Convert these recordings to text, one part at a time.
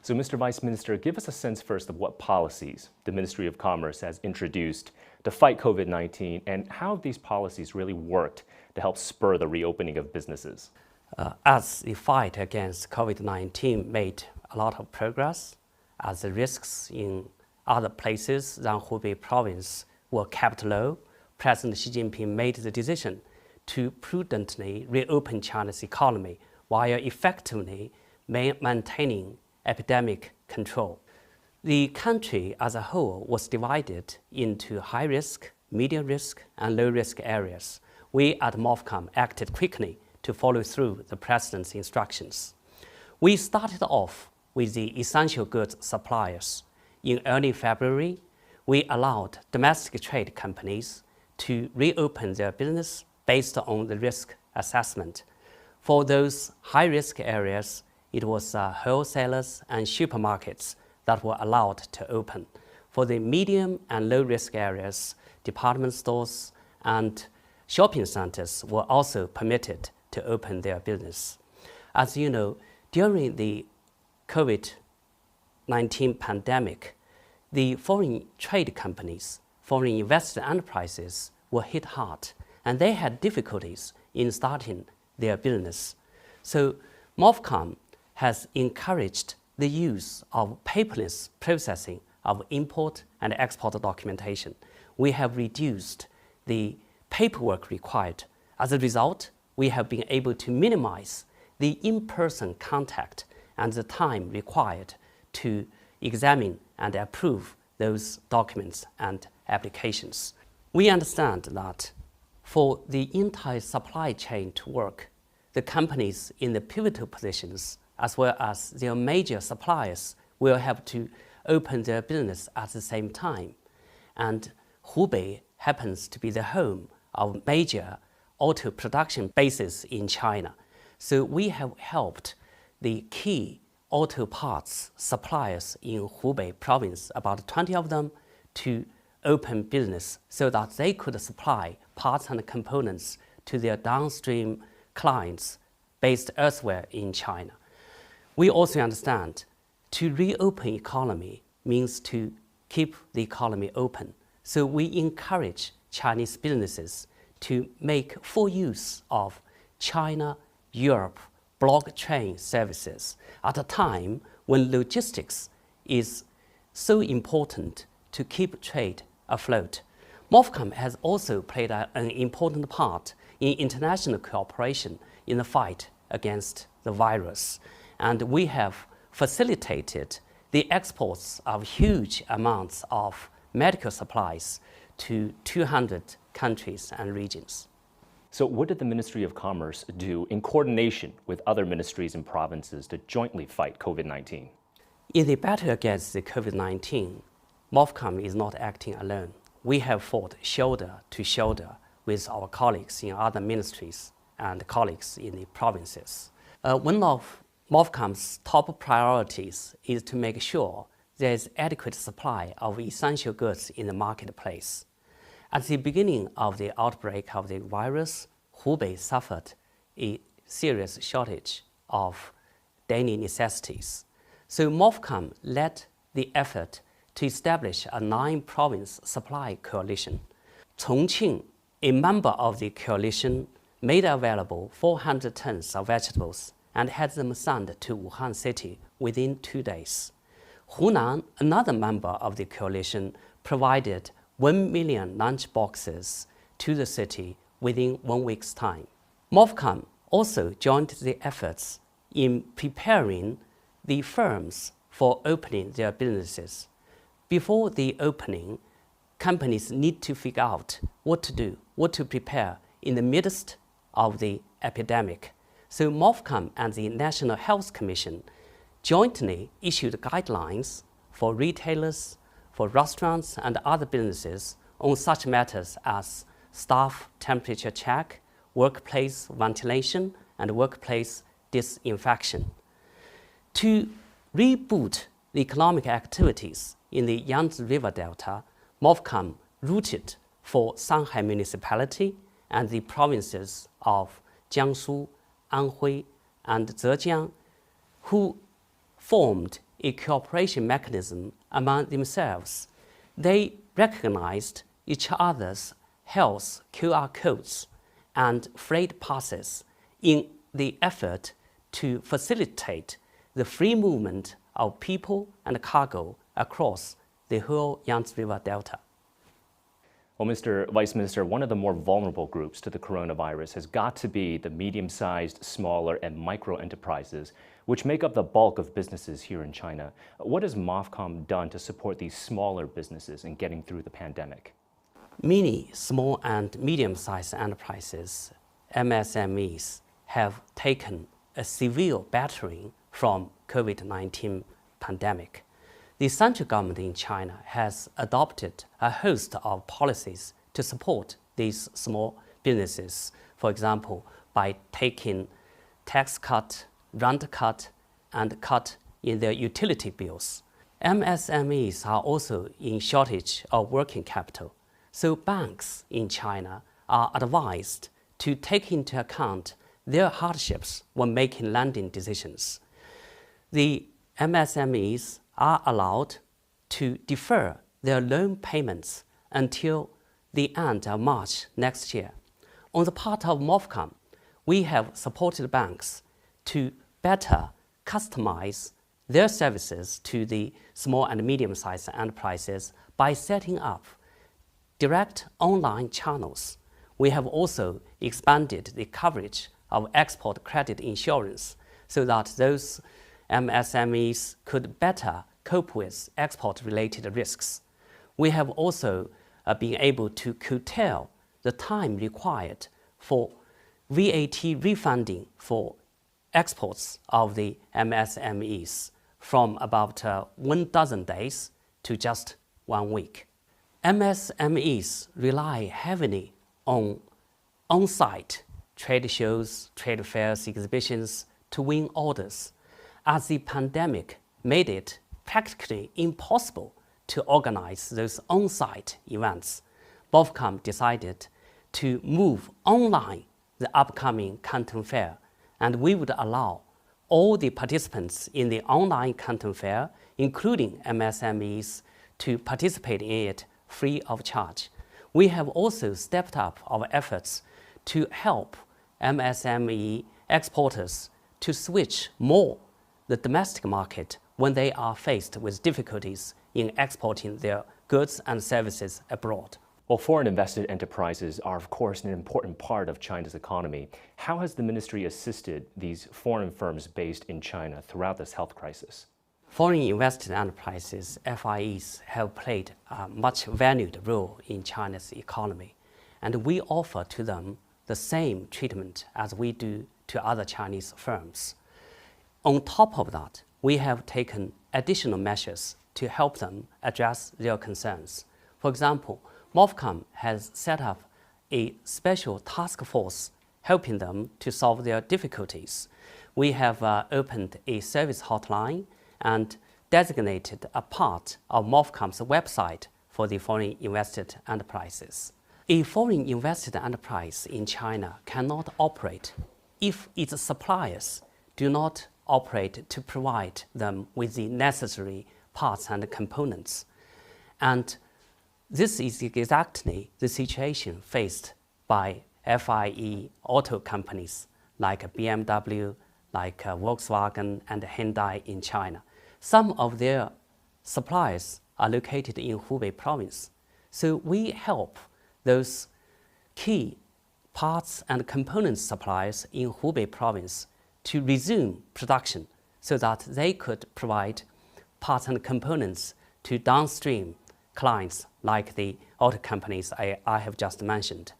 So, Mr. Vice Minister, give us a sense first of what policies the Ministry of Commerce has introduced to fight COVID-19 and how these policies really worked to help spur the reopening of businesses. As the fight against COVID-19 made a lot of progress, as the risks in other places than Hubei province were kept low, President Xi Jinping made the decision to prudently reopen China's economy while effectively maintaining epidemic control. The country as a whole was divided into high-risk, medium-risk, and low-risk areas. We at MOFCOM acted quickly to follow through the President's instructions. We started off with the essential goods suppliers. In early February, we allowed domestic trade companies to reopen their business based on the risk assessment. For those high-risk areas, it was wholesalers and supermarkets that were allowed to open. For the medium and low-risk areas, department stores and shopping centers were also permitted to open their business. As you know, during the COVID-19 pandemic, the foreign trade companies, foreign investor enterprises were hit hard, and they had difficulties in starting their business. So MOFCOM has encouraged the use of paperless processing of import and export documentation. We have reduced the paperwork required. As a result, we have been able to minimize the in-person contact and the time required to examine and approve those documents and applications. We understand that for the entire supply chain to work, the companies in the pivotal positions as well as their major suppliers will have to open their business at the same time. And Hubei happens to be the home of major auto production bases in China. So we have helped the key auto parts suppliers in Hubei province, about 20 of them, to open business so that they could supply parts and components to their downstream clients based elsewhere in China. We also understand to reopen economy means to keep the economy open. So we encourage Chinese businesses to make full use of China-Europe blockchain services at a time when logistics is so important to keep trade afloat. MOFCOM has also played an important part in international cooperation in the fight against the virus. And we have facilitated the exports of huge amounts of medical supplies to 200 countries and regions. So what did the Ministry of Commerce do in coordination with other ministries and provinces to jointly fight COVID-19? In the battle against the COVID-19, MOFCOM is not acting alone. We have fought shoulder to shoulder with our colleagues in other ministries and colleagues in the provinces. One of MOFCOM's top priorities is to make sure there is adequate supply of essential goods in the marketplace. At the beginning of the outbreak of the virus, Hubei suffered a serious shortage of daily necessities. So MOFCOM led the effort to establish a 9-province supply coalition. Chongqing, a member of the coalition, made available 400 tons of vegetables and had them sent to Wuhan city within 2 days. Hunan, another member of the coalition, provided 1 million lunch boxes to the city within 1 week's time. MOFCOM also joined the efforts in preparing the firms for opening their businesses. Before the opening, companies need to figure out what to do, what to prepare in the midst of the epidemic. So MOFCOM and the National Health Commission jointly issued guidelines for retailers, for restaurants and other businesses on such matters as staff temperature check, workplace ventilation, and workplace disinfection. To reboot the economic activities in the Yangtze River Delta, MOFCOM routed for Shanghai Municipality and the provinces of Jiangsu, Anhui, and Zhejiang, who formed a cooperation mechanism among themselves. They recognized each other's health QR codes and freight passes in the effort to facilitate the free movement of people and cargo across the whole Yangtze River Delta. Well, Mr. Vice Minister, one of the more vulnerable groups to the coronavirus has got to be the medium-sized, smaller, and micro enterprises, which make up the bulk of businesses here in China. What has MOFCOM done to support these smaller businesses in getting through the pandemic? Many small and medium-sized enterprises, MSMEs, have taken a severe battering from COVID-19 pandemic. The central government in China has adopted a host of policies to support these small businesses, for example, by taking tax cut, rent cut, and cut in their utility bills. MSMEs are also in shortage of working capital, so banks in China are advised to take into account their hardships when making lending decisions. The MSMEs are allowed to defer their loan payments until the end of March next year. On the part of MOFCOM, we have supported banks to better customize their services to the small and medium-sized enterprises by setting up direct online channels. We have also expanded the coverage of export credit insurance so that those MSMEs could better cope with export-related risks. We have also been able to curtail the time required for VAT refunding for exports of the MSMEs from about 12 days to just 1 week. MSMEs rely heavily on on-site trade shows, trade fairs, exhibitions to win orders, as the pandemic made it practically impossible to organize those on-site events. MOFCOM decided to move online the upcoming Canton Fair, and we would allow all the participants in the online Canton Fair, including MSMEs, to participate in it free of charge. We have also stepped up our efforts to help MSME exporters to switch more the domestic market when they are faced with difficulties in exporting their goods and services abroad. Well, foreign invested enterprises are, of course, an important part of China's economy. How has the ministry assisted these foreign firms based in China throughout this health crisis? Foreign invested enterprises, FIEs, have played a much valued role in China's economy, and we offer to them the same treatment as we do to other Chinese firms. On top of that, we have taken additional measures to help them address their concerns. For example, MOFCOM has set up a special task force helping them to solve their difficulties. We have opened a service hotline and designated a part of MOFCOM's website for the foreign invested enterprises. A foreign invested enterprise in China cannot operate if its suppliers do not operate to provide them with the necessary parts and components. And this is exactly the situation faced by FIE auto companies like BMW, like Volkswagen and Hyundai in China. Some of their suppliers are located in Hubei province. So we help those key parts and component suppliers in Hubei province to resume production so that they could provide parts and components to downstream clients like the auto companies I have just mentioned.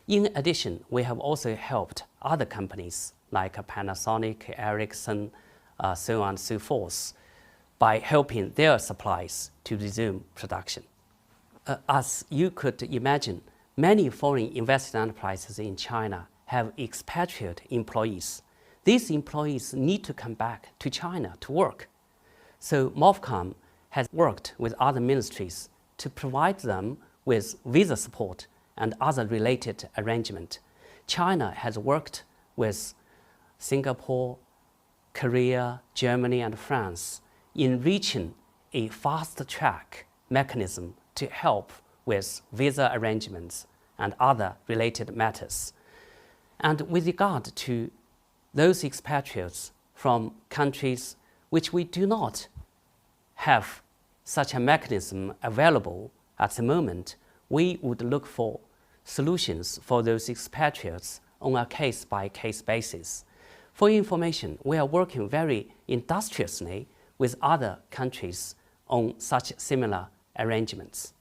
In addition, we have also helped other companies like Panasonic, Ericsson, so on and so forth, by helping their suppliers to resume production. As you could imagine, many foreign invested enterprises in China have expatriate employees. These employees need to come back to China to work. So MOFCOM has worked with other ministries to provide them with visa support and other related arrangement. China has worked with Singapore, Korea, Germany, and France in reaching a fast-track mechanism to help with visa arrangements and other related matters. And with regard to those expatriates from countries which we do not have such a mechanism available at the moment, we would look for solutions for those expatriates on a case-by-case basis. For your information, we are working very industriously with other countries on such similar arrangements.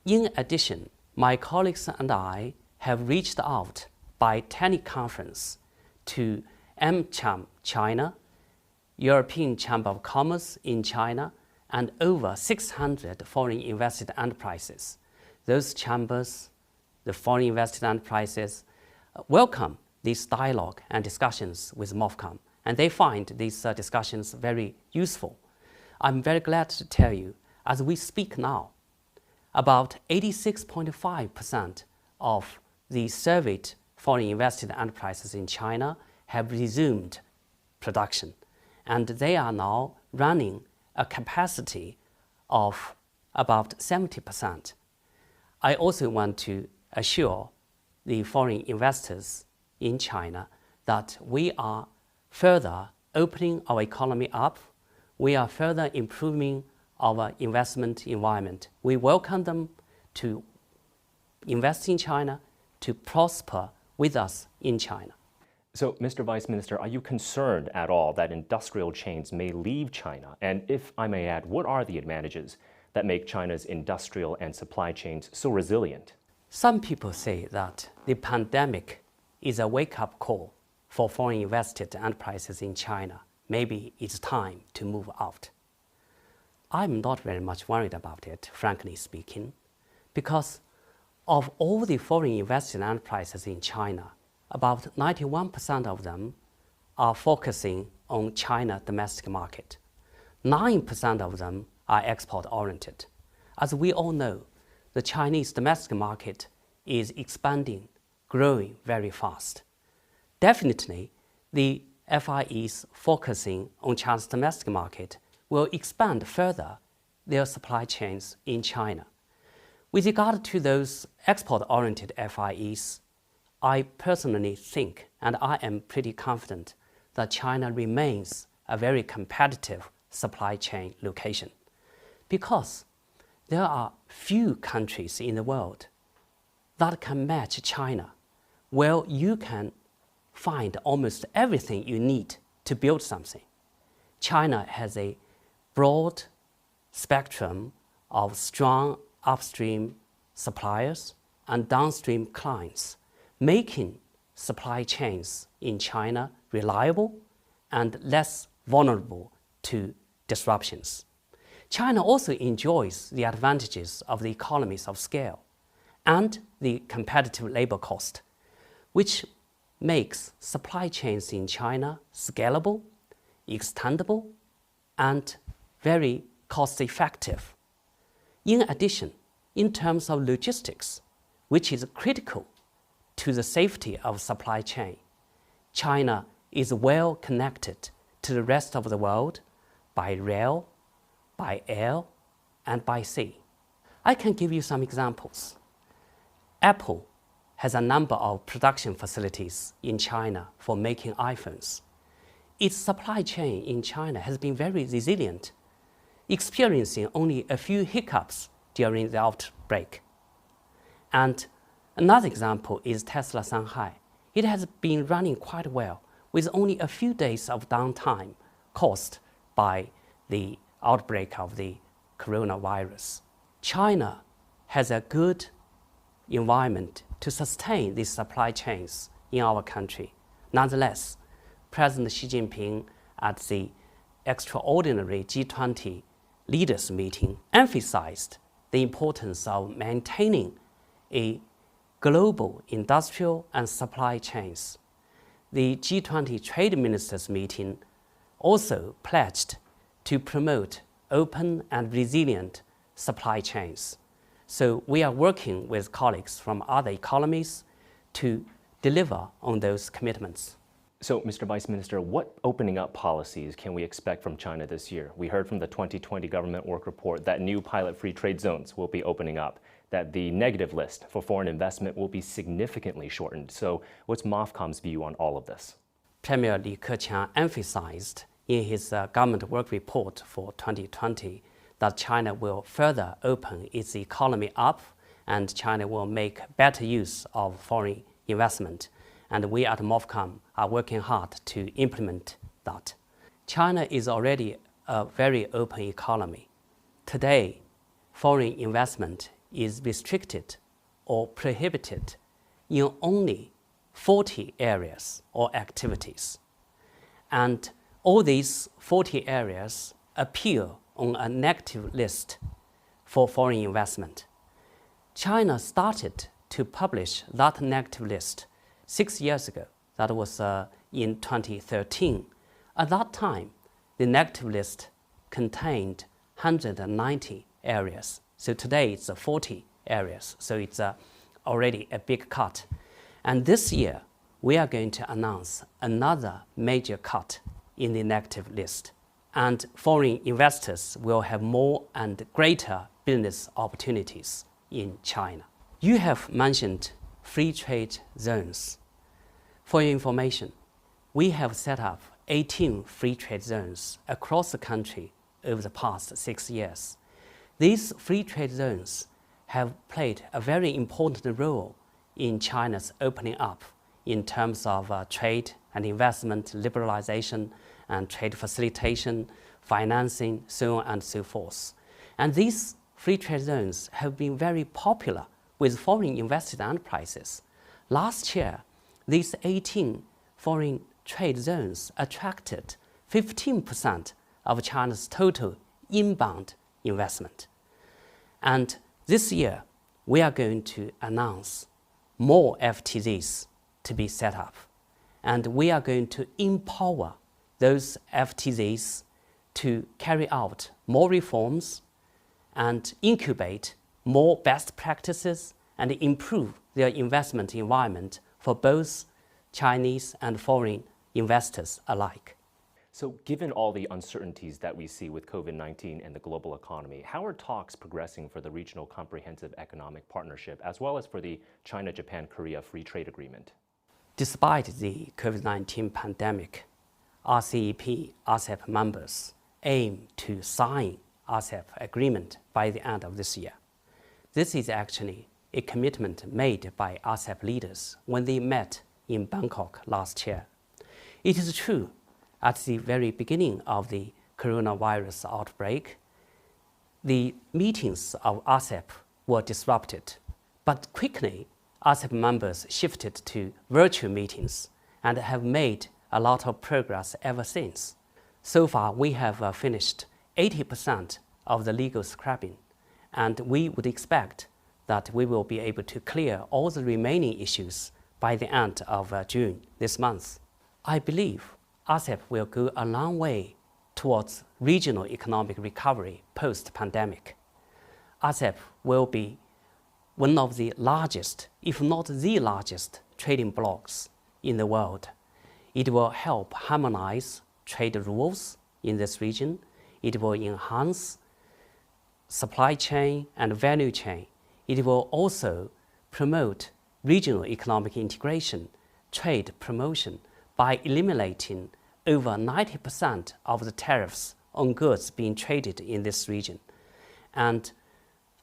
In addition, my colleagues and I have reached out by teleconference to AmCham China, European Chamber of Commerce in China, and over 600 foreign invested enterprises. Those chambers, the foreign invested enterprises, welcome this dialogue and discussions with MOFCOM, and they find these discussions very useful. I'm very glad to tell you, as we speak now, about 86.5% of the surveyed foreign invested enterprises in China have resumed production, and they are now running a capacity of about 70%. I also want to assure the foreign investors in China that we are further opening our economy up. We are further improving our investment environment. We welcome them to invest in China, to prosper with us in China. So, Mr. Vice Minister, are you concerned at all that industrial chains may leave China? And if I may add, what are the advantages that make China's industrial and supply chains so resilient? Some people say that the pandemic is a wake-up call for foreign invested enterprises in China. Maybe it's time to move out. I'm not very much worried about it, frankly speaking, because of all the foreign invested enterprises in China, about 91% of them are focusing on China domestic market. 9% of them are export-oriented. As we all know, the Chinese domestic market is expanding, growing very fast. Definitely, the FIEs focusing on China's domestic market will expand further their supply chains in China. With regard to those export-oriented FIEs, I personally think, and I am pretty confident, that China remains a very competitive supply chain location, because there are few countries in the world that can match China, where you can find almost everything you need to build something. China has a broad spectrum of strong upstream suppliers and downstream clients, making supply chains in China reliable and less vulnerable to disruptions. China also enjoys the advantages of the economies of scale and the competitive labor cost, which makes supply chains in China scalable, extendable, and very cost-effective. In addition, in terms of logistics, which is critical to the safety of supply chain, China is well connected to the rest of the world by rail, by air, and by sea. I can give you some examples. Apple has a number of production facilities in China for making iPhones. Its supply chain in China has been very resilient, experiencing only a few hiccups during the outbreak. And another example is Tesla Shanghai. It has been running quite well with only a few days of downtime caused by the outbreak of the coronavirus. China has a good environment to sustain these supply chains in our country. Nonetheless, President Xi Jinping at the extraordinary G20 leaders meeting emphasized the importance of maintaining a global industrial and supply chains. The G20 trade ministers meeting also pledged to promote open and resilient supply chains. So we are working with colleagues from other economies to deliver on those commitments. So, Mr. Vice Minister, what opening up policies can we expect from China this year? We heard from the 2020 government work report that new pilot free trade zones will be opening up, that the negative list for foreign investment will be significantly shortened. So, what's MOFCOM's view on all of this? Premier Li Keqiang emphasized in his government work report for 2020 that China will further open its economy up and China will make better use of foreign investment. And we at MOFCOM are working hard to implement that. China is already a very open economy. Today, foreign investment is restricted or prohibited in only 40 areas or activities. And all these 40 areas appear on a negative list for foreign investment. China started to publish that negative list 6 years ago. That was in 2013. At that time, the negative list contained 190 areas. So today it's 40 areas. So it's already a big cut. And this year, we are going to announce another major cut in the negative list. And foreign investors will have more and greater business opportunities in China. You have mentioned free trade zones. For your information, we have set up 18 free trade zones across the country over the past 6 years. These free trade zones have played a very important role in China's opening up in terms of trade and investment liberalization and trade facilitation, financing, so on and so forth. And these free trade zones have been very popular with foreign invested enterprises. Last year, these 18 foreign trade zones attracted 15% of China's total inbound investment. And this year, we are going to announce more FTZs to be set up. And we are going to empower those FTZs to carry out more reforms and incubate more best practices and improve their investment environment for both Chinese and foreign investors alike. So, given all the uncertainties that we see with COVID-19 and the global economy, how are talks progressing for the Regional Comprehensive Economic Partnership as well as for the China-Japan-Korea Free Trade Agreement? Despite the COVID-19 pandemic, RCEP, RCEP members aim to sign RCEP agreement by the end of this year. This is actually a commitment made by RCEP leaders when they met in Bangkok last year. It is true, at the very beginning of the coronavirus outbreak, the meetings of RCEP were disrupted, but quickly RCEP members shifted to virtual meetings and have made a lot of progress ever since. So far, we have finished 80% of the legal scrapping, and we would expect that we will be able to clear all the remaining issues by the end of June this month. I believe RCEP will go a long way towards regional economic recovery post-pandemic. RCEP will be one of the largest, if not the largest, trading blocs in the world. It will help harmonize trade rules in this region. It will enhance supply chain and value chain. It will also promote regional economic integration, trade promotion by eliminating over 90% of the tariffs on goods being traded in this region. And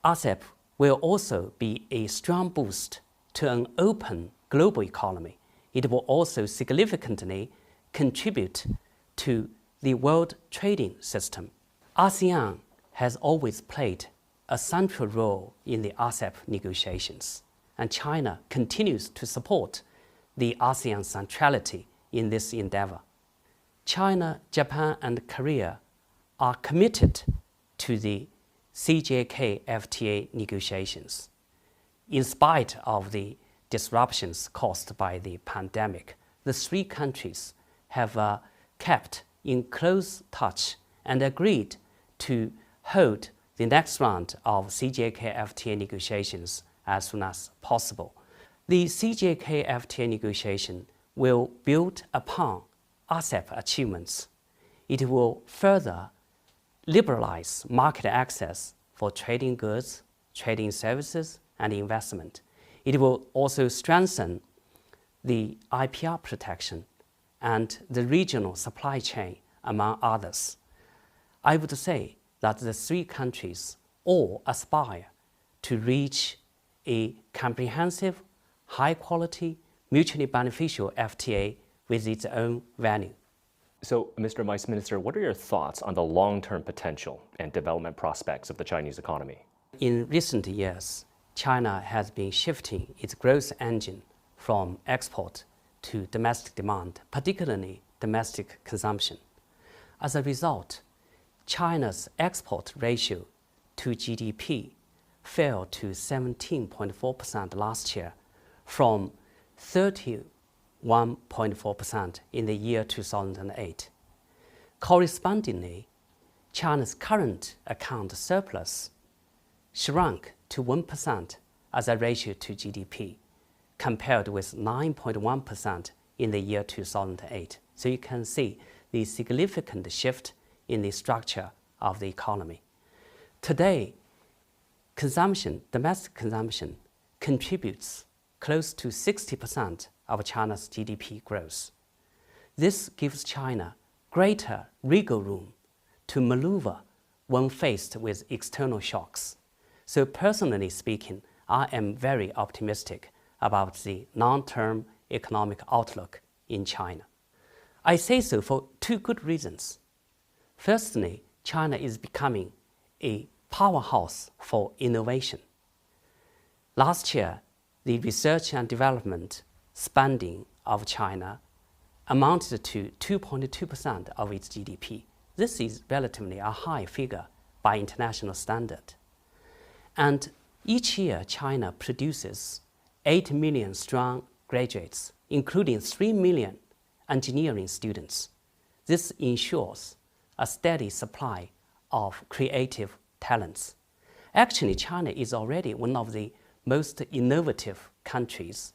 RCEP will also be a strong boost to an open global economy. It will also significantly contribute to the world trading system. ASEAN has always played a central role in the RCEP negotiations, and China continues to support the ASEAN centrality in this endeavor. China, Japan, and Korea are committed to the CJK FTA negotiations. In spite of the disruptions caused by the pandemic, the three countries have kept in close touch and agreed to hold the next round of CJK FTA negotiations as soon as possible. The CJK FTA negotiation will build upon RCEP achievements. It will further liberalize market access for trading goods, trading services, and investment. It will also strengthen the IPR protection and the regional supply chain, among others. I would say that the three countries all aspire to reach a comprehensive, high-quality, mutually beneficial FTA with its own value. So, Mr. Vice Minister, what are your thoughts on the long-term potential and development prospects of the Chinese economy? In recent years, China has been shifting its growth engine from export to domestic demand, particularly domestic consumption. As a result, China's export ratio to GDP fell to 17.4% last year from 31.4% in the year 2008. Correspondingly, China's current account surplus shrunk to 1% as a ratio to GDP, compared with 9.1% in the year 2008. So you can see the significant shift in the structure of the economy. Today, domestic consumption contributes close to 60% of China's GDP growth. This gives China greater wiggle room to maneuver when faced with external shocks. So personally speaking, I am very optimistic about the long-term economic outlook in China. I say so for two good reasons. Firstly, China is becoming a powerhouse for innovation. Last year, the research and development spending of China amounted to 2.2% of its GDP. This is relatively a high figure by international standard. And each year, China produces 8 million strong graduates, including 3 million engineering students. This ensures a steady supply of creative talents. Actually, China is already one of the most innovative countries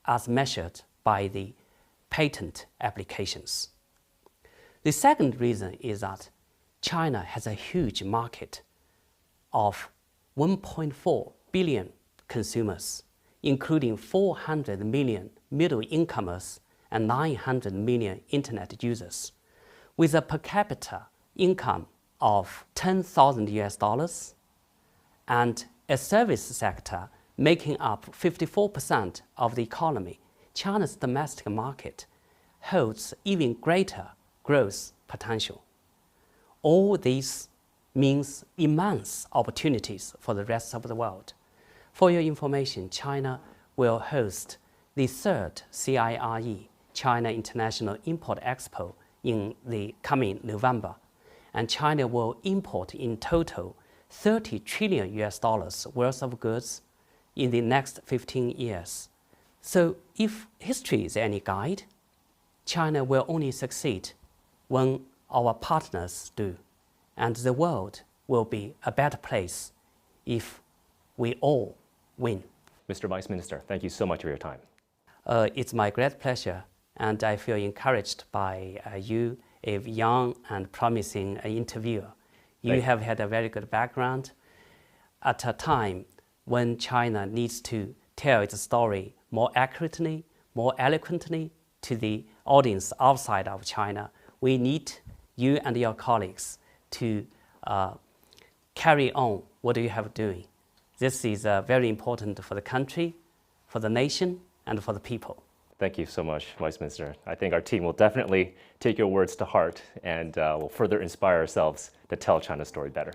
as measured by the patent applications. The second reason is that China has a huge market of 1.4 billion consumers, including 400 million middle incomers and 900 million internet users, with a per capita income of $10,000 and a service sector making up 54% of the economy. China's domestic market holds even greater growth potential. All this means immense opportunities for the rest of the world. For your information, China will host the third CIRE, China International Import Expo, in the coming November. And China will import in total $30 trillion worth of goods in the next 15 years. So if history is any guide, China will only succeed when our partners do. And the world will be a better place if we all win. Mr. Vice Minister, thank you so much for your time. It's my great pleasure, and I feel encouraged by you, a young and promising interviewer. You have had a very good background at a time when China needs to tell its story more accurately, more eloquently to the audience outside of China. We need you and your colleagues to carry on what you have doing. This is very important for the country, for the nation, and for the people. Thank you so much, Vice Minister. I think our team will definitely take your words to heart and will further inspire ourselves to tell China's story better.